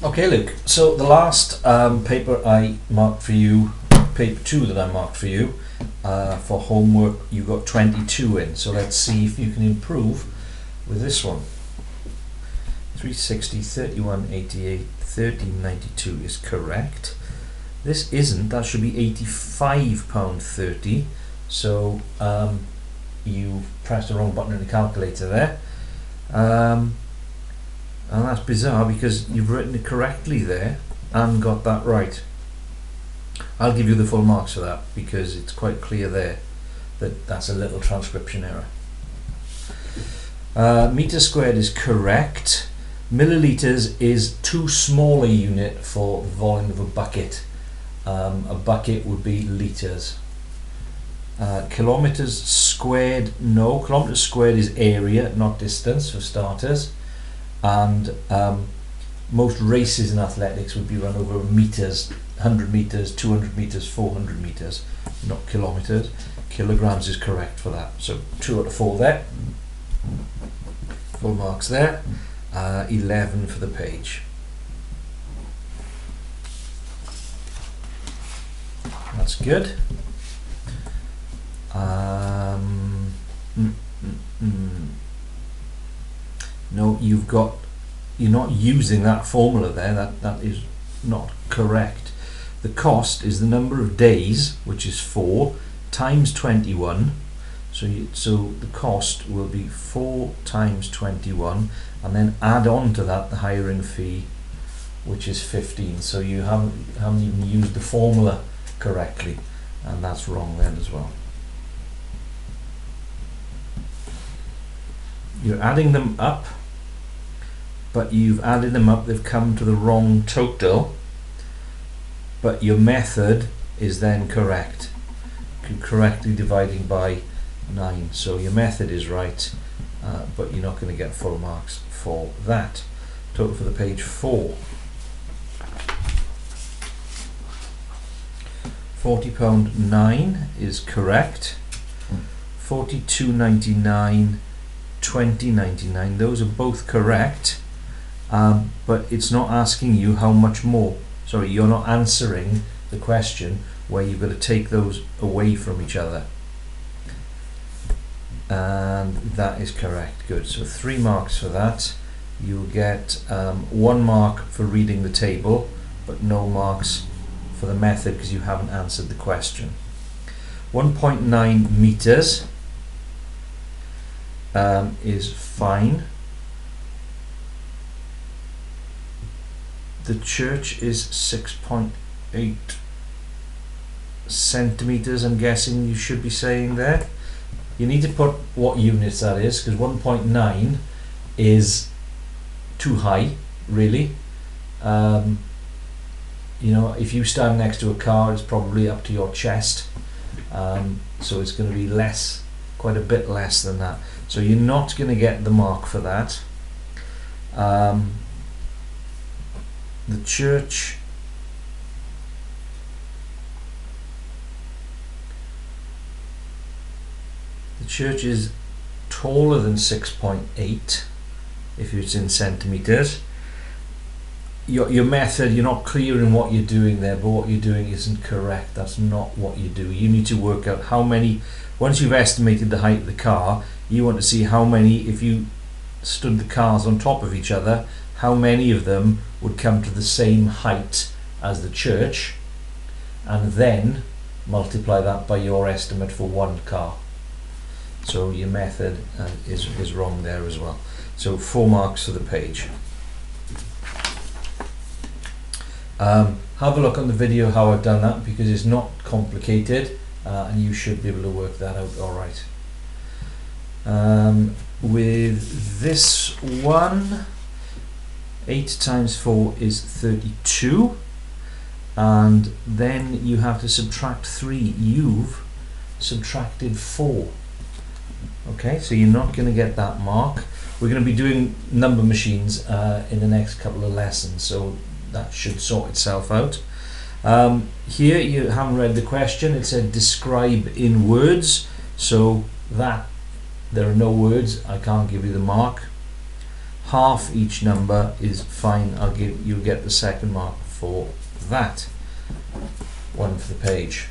Okay, Luke, so the last paper I marked for you, paper 2 that I marked for you, for homework, you got 22 in, so let's see if you can improve with this one. 360, 31, 88, 1392 is correct. This isn't, that should be £85.30, so you pressed the wrong button in the calculator there. And that's bizarre because you've written it correctly there and got that right. I'll give you the full marks for that because it's quite clear there that that's a little transcription error. Meter squared is correct. Milliliters is too small a unit for the volume of a bucket. A bucket would be litres. Kilometers squared, no. Kilometers squared is area, not distance, for starters. And most races in athletics would be run over meters, 100 meters, 200 meters, 400 meters, not kilometers. Kilograms is correct for that. So 2 out of 4 there. Full marks there. 11 for the page. That's good. No, you're not using that formula there. That is not correct. The cost is the number of days, which is 4, times 21. So the cost will be 4 times 21, and then add on to that the hiring fee, which is 15. So you haven't even used the formula correctly, and that's wrong then as well. You're adding them up, but you've added them up, they've come to the wrong total, but your method is then correct. You're correctly dividing by 9, so your method is right, but you're not going to get full marks for that. Total for the page 4. £40.9 is correct. 42.99, 20.99, those are both correct, but it's not asking you how much more. Sorry, you're not answering the question where you've got to take those away from each other, and that is correct. Good, so 3 marks for that. You'll get 1 mark for reading the table, but no marks for the method because you haven't answered the question. 1.9 meters is fine. The church is 6.8 centimeters, I'm guessing you should be saying there. You need to put what units that is, because 1.9 is too high, really. You know, if you stand next to a car, it's probably up to your chest, so it's going to be less, quite a bit less than that. So you're not going to get the mark for that. The church is taller than 6.8 if it's in centimeters. Your method, you're not clear in what you're doing there, but what you're doing isn't correct. That's not what you do. You need to work out how many, once you've estimated the height of the car, you want to see how many, if you stood the cars on top of each other, how many of them would come to the same height as the church, and then multiply that by your estimate for 1 car. So your method is wrong there as well. So 4 marks for the page. Have a look on the video how I've done that, because it's not complicated, and you should be able to work that out all right. With this one, 8 times 4 is 32, and then you have to subtract 3. You've subtracted 4. Okay, so you're not going to get that mark. We're going to be doing number machines in the next couple of lessons, so that should sort itself out. Here you haven't read the question. It said describe in words, so that there are no words, I can't give you the mark. half each number is fine. You'll get the second mark for that. One for the page.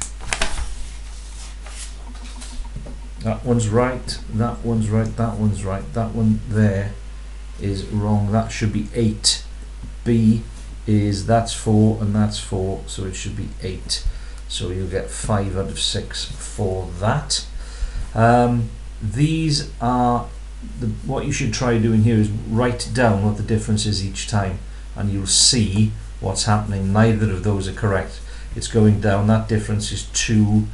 That one's right, that one's right, that one's right, that one there is wrong. That should be 8. B is, that's 4 and that's 4, so it should be 8. So you'll get 5 out of 6 for that. These are what you should try doing here is write down what the difference is each time, and you'll see what's happening. Neither of those are correct. It's going down. That difference is 2.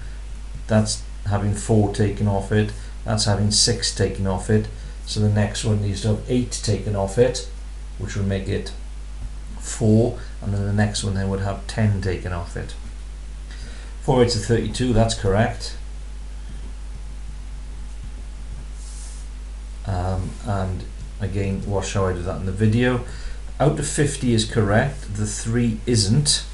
That's having 4 taken off it. That's having 6 taken off it. So the next one needs to have 8 taken off it, which will make it 4, and then the next one then would have 10 taken off it. 4 8s are 32. That's correct. And again, watch how I do that in the video. Out of 50 is correct. The 3 isn't.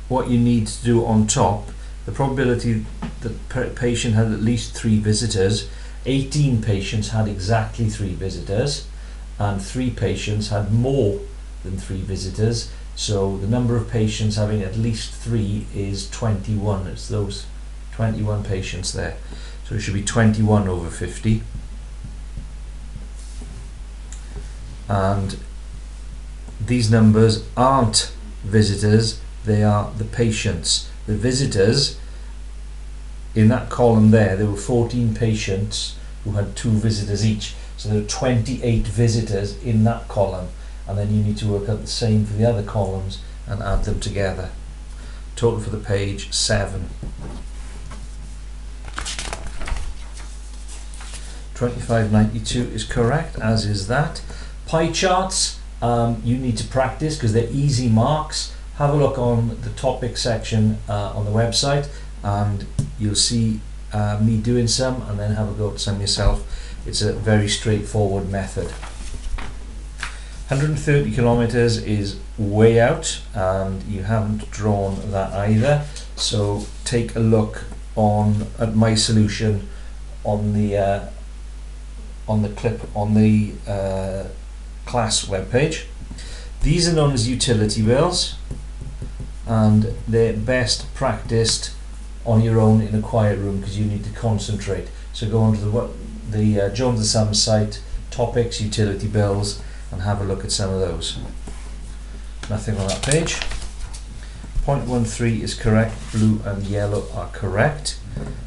What you need to do on top, the probability that the patient had at least 3 visitors, 18 patients had exactly 3 visitors, and 3 patients had more than 3 visitors. So the number of patients having at least 3 is 21. It's those 21 patients there. So it should be 21 over 50. And these numbers aren't visitors, they are the patients. The visitors, in that column there were 14 patients who had 2 visitors each. So there are 28 visitors in that column, and then you need to work out the same for the other columns and add them together. Total for the page 7. 2592 is correct, as is that. Pie charts, you need to practice because they're easy marks. Have a look on the topic section on the website, and you'll see me doing some, and then have a go at some yourself. It's a very straightforward method. 130 kilometers is way out, and you haven't drawn that either. So take a look at my solution on the clip on the class webpage. These are known as utility bills, and they're best practiced on your own in a quiet room because you need to concentrate. So go onto the Jones and Sums site, topics, utility bills, and have a look at some of those. Nothing on that page. 0.13 is correct, blue and yellow are correct,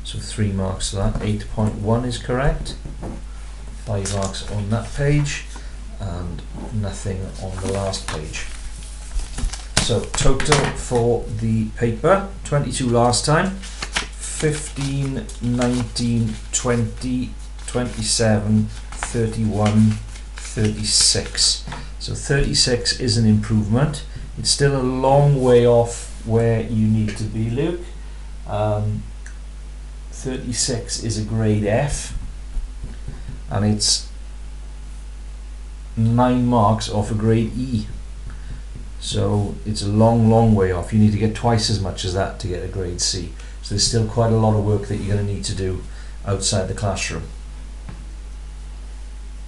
so 3 marks for that. 8.1 is correct, 5 marks on that page, and nothing on the last page. So total for the paper, 22 last time, 15, 19, 20, 27, 31, 36. So 36 is an improvement. It's still a long way off where you need to be, Luke. 36 is a grade F, and it's 9 marks off a grade E. So it's a long way off. You need to get twice as much as that to get a grade C. So there's still quite a lot of work that you're going to need to do outside the classroom.